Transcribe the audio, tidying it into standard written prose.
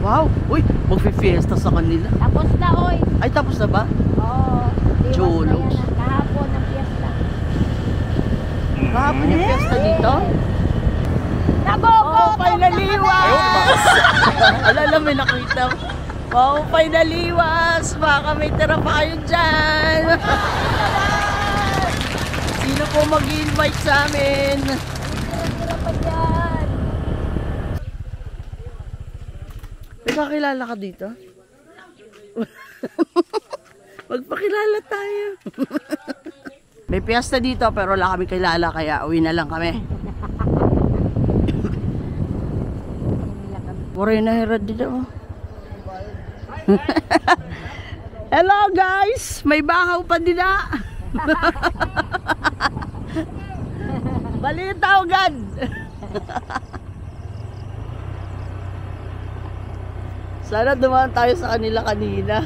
Wow! Uy! Magpifiesta sa kanila. Tapos na, oy. Ay, tapos na ba? Oo. Diwas na Chulos. yan. Kahapon ang fiesta. Kahapon yung fiesta dito? Nagogo! Oh, painaliwas! Alala, may nakita. Oh, painaliwas! Baka may tira pa kayo dyan! Sino po mag-invite sa amin? Tira pa dyan. May kakilala ka dito? Magpakilala tayo. May piyesta dito pero wala kami kilala kaya uwi na lang kami. Puro na hirad dito. Hello guys! May bahaw pa dina. Balita agad. Sana dumaan tayo sa kanila kanina.